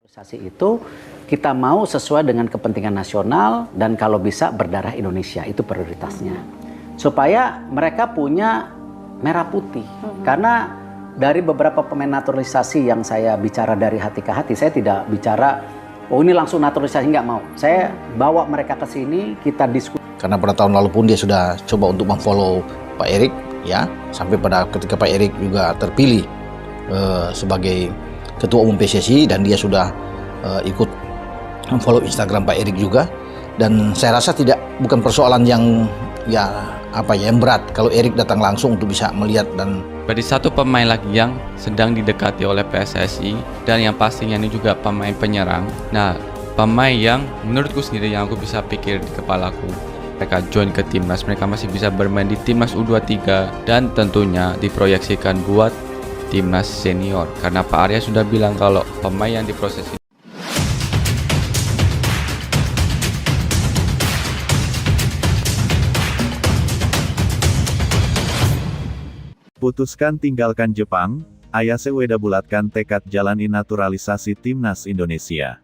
Naturalisasi itu kita mau sesuai dengan kepentingan nasional dan kalau bisa berdarah Indonesia, itu prioritasnya. Supaya mereka punya merah putih. Karena dari beberapa pemain naturalisasi yang saya bicara dari hati ke hati, saya tidak bicara, oh ini langsung naturalisasi, nggak mau. Saya bawa mereka ke sini, kita diskusi. Karena pada tahun lalu pun dia sudah coba untuk memfollow Pak Erik, ya, sampai pada ketika Pak Erik juga terpilih sebagai Ketua Umum PSSI dan dia sudah ikut follow Instagram Pak Erik juga, dan saya rasa bukan persoalan yang yang berat kalau Erik datang langsung untuk bisa melihat. Dan berarti satu pemain lagi yang sedang didekati oleh PSSI dan yang pastinya ini juga pemain penyerang. Nah, pemain yang menurutku sendiri yang aku bisa pikir di kepalaku, mereka join ke timnas, mereka masih bisa bermain di timnas U23 dan tentunya diproyeksikan buat timnas senior, karena Pak Arya sudah bilang kalau pemain yang diproses Putuskan tinggalkan Jepang, Ayase Ueda bulatkan tekad jalani naturalisasi timnas Indonesia.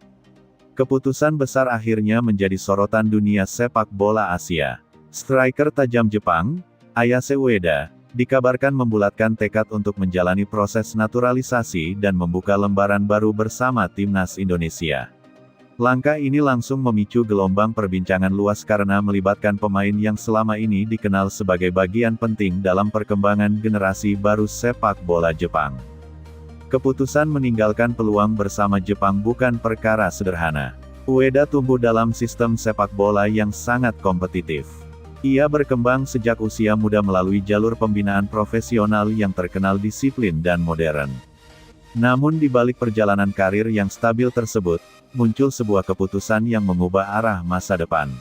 Keputusan besar akhirnya menjadi sorotan dunia sepak bola Asia. Striker tajam Jepang, Ayase Ueda, dikabarkan membulatkan tekad untuk menjalani proses naturalisasi dan membuka lembaran baru bersama timnas Indonesia. Langkah ini langsung memicu gelombang perbincangan luas karena melibatkan pemain yang selama ini dikenal sebagai bagian penting dalam perkembangan generasi baru sepak bola Jepang. Keputusan meninggalkan peluang bersama Jepang bukan perkara sederhana. Ueda tumbuh dalam sistem sepak bola yang sangat kompetitif. Ia berkembang sejak usia muda melalui jalur pembinaan profesional yang terkenal disiplin dan modern. Namun di balik perjalanan karir yang stabil tersebut, muncul sebuah keputusan yang mengubah arah masa depan.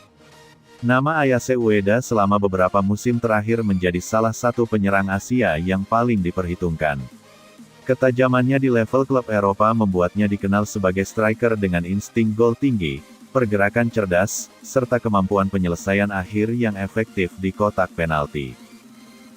Nama Ayase Ueda selama beberapa musim terakhir menjadi salah satu penyerang Asia yang paling diperhitungkan. Ketajamannya di level klub Eropa membuatnya dikenal sebagai striker dengan insting gol tinggi, pergerakan cerdas, serta kemampuan penyelesaian akhir yang efektif di kotak penalti.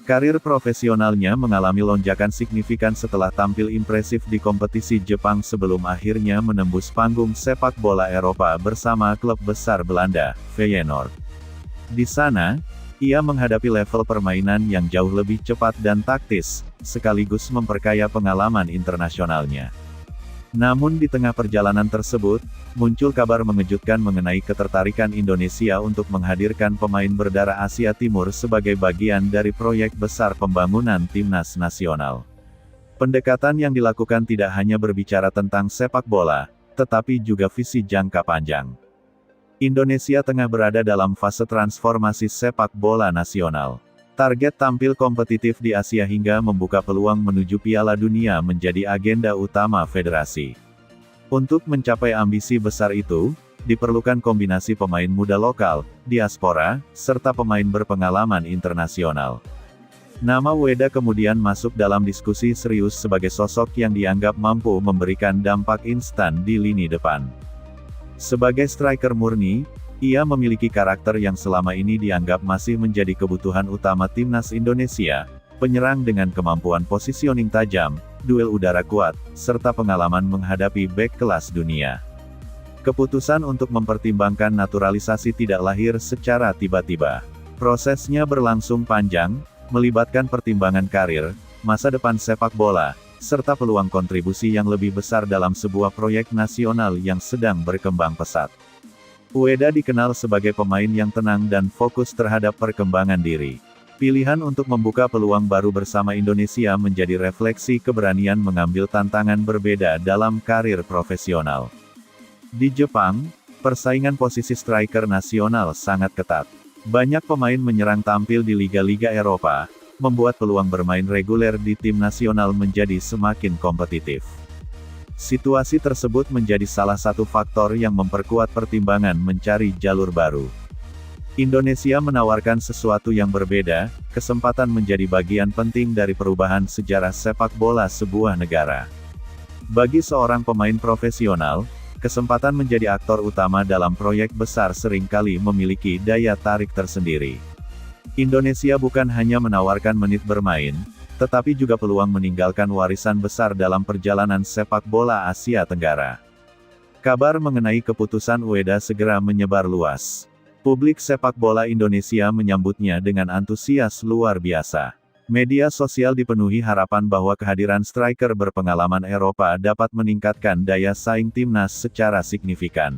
Karir profesionalnya mengalami lonjakan signifikan setelah tampil impresif di kompetisi Jepang sebelum akhirnya menembus panggung sepak bola Eropa bersama klub besar Belanda, Feyenoord. Di sana, ia menghadapi level permainan yang jauh lebih cepat dan taktis, sekaligus memperkaya pengalaman internasionalnya. Namun di tengah perjalanan tersebut, muncul kabar mengejutkan mengenai ketertarikan Indonesia untuk menghadirkan pemain berdarah Asia Timur sebagai bagian dari proyek besar pembangunan timnas nasional. Pendekatan yang dilakukan tidak hanya berbicara tentang sepak bola, tetapi juga visi jangka panjang. Indonesia tengah berada dalam fase transformasi sepak bola nasional. Target tampil kompetitif di Asia hingga membuka peluang menuju Piala Dunia menjadi agenda utama federasi. Untuk mencapai ambisi besar itu, diperlukan kombinasi pemain muda lokal, diaspora, serta pemain berpengalaman internasional. Nama Ueda kemudian masuk dalam diskusi serius sebagai sosok yang dianggap mampu memberikan dampak instan di lini depan. Sebagai striker murni, ia memiliki karakter yang selama ini dianggap masih menjadi kebutuhan utama timnas Indonesia, penyerang dengan kemampuan positioning tajam, duel udara kuat, serta pengalaman menghadapi bek kelas dunia. Keputusan untuk mempertimbangkan naturalisasi tidak lahir secara tiba-tiba. Prosesnya berlangsung panjang, melibatkan pertimbangan karir, masa depan sepak bola, serta peluang kontribusi yang lebih besar dalam sebuah proyek nasional yang sedang berkembang pesat. Ueda dikenal sebagai pemain yang tenang dan fokus terhadap perkembangan diri. Pilihan untuk membuka peluang baru bersama Indonesia menjadi refleksi keberanian mengambil tantangan berbeda dalam karir profesional. Di Jepang, persaingan posisi striker nasional sangat ketat. Banyak pemain menyerang tampil di liga-liga Eropa, membuat peluang bermain reguler di tim nasional menjadi semakin kompetitif. Situasi tersebut menjadi salah satu faktor yang memperkuat pertimbangan mencari jalur baru. Indonesia menawarkan sesuatu yang berbeda, kesempatan menjadi bagian penting dari perubahan sejarah sepak bola sebuah negara. Bagi seorang pemain profesional, kesempatan menjadi aktor utama dalam proyek besar seringkali memiliki daya tarik tersendiri. Indonesia bukan hanya menawarkan menit bermain, tetapi juga peluang meninggalkan warisan besar dalam perjalanan sepak bola Asia Tenggara. Kabar mengenai keputusan Ueda segera menyebar luas. Publik sepak bola Indonesia menyambutnya dengan antusias luar biasa. Media sosial dipenuhi harapan bahwa kehadiran striker berpengalaman Eropa dapat meningkatkan daya saing timnas secara signifikan.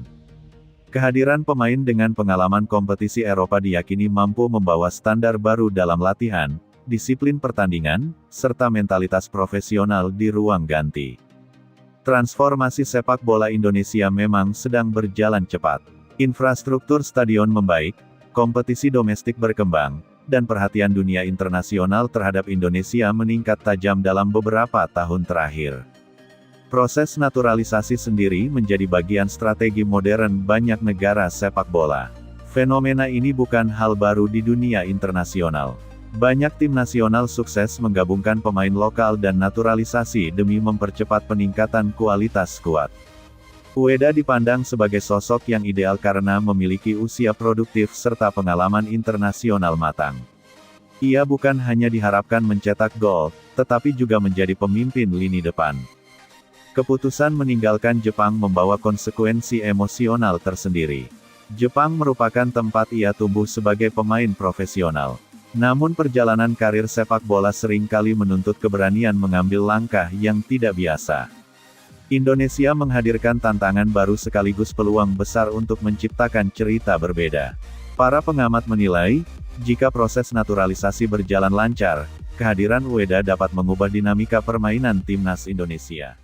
Kehadiran pemain dengan pengalaman kompetisi Eropa diyakini mampu membawa standar baru dalam latihan, disiplin pertandingan, serta mentalitas profesional di ruang ganti. Transformasi sepak bola Indonesia memang sedang berjalan cepat. Infrastruktur stadion membaik, kompetisi domestik berkembang, dan perhatian dunia internasional terhadap Indonesia meningkat tajam dalam beberapa tahun terakhir. Proses naturalisasi sendiri menjadi bagian strategi modern banyak negara sepak bola. Fenomena ini bukan hal baru di dunia internasional. Banyak tim nasional sukses menggabungkan pemain lokal dan naturalisasi demi mempercepat peningkatan kualitas skuad. Ueda dipandang sebagai sosok yang ideal karena memiliki usia produktif serta pengalaman internasional matang. Ia bukan hanya diharapkan mencetak gol, tetapi juga menjadi pemimpin lini depan. Keputusan meninggalkan Jepang membawa konsekuensi emosional tersendiri. Jepang merupakan tempat ia tumbuh sebagai pemain profesional. Namun perjalanan karir sepak bola seringkali menuntut keberanian mengambil langkah yang tidak biasa. Indonesia menghadirkan tantangan baru sekaligus peluang besar untuk menciptakan cerita berbeda. Para pengamat menilai, jika proses naturalisasi berjalan lancar, kehadiran Ueda dapat mengubah dinamika permainan timnas Indonesia.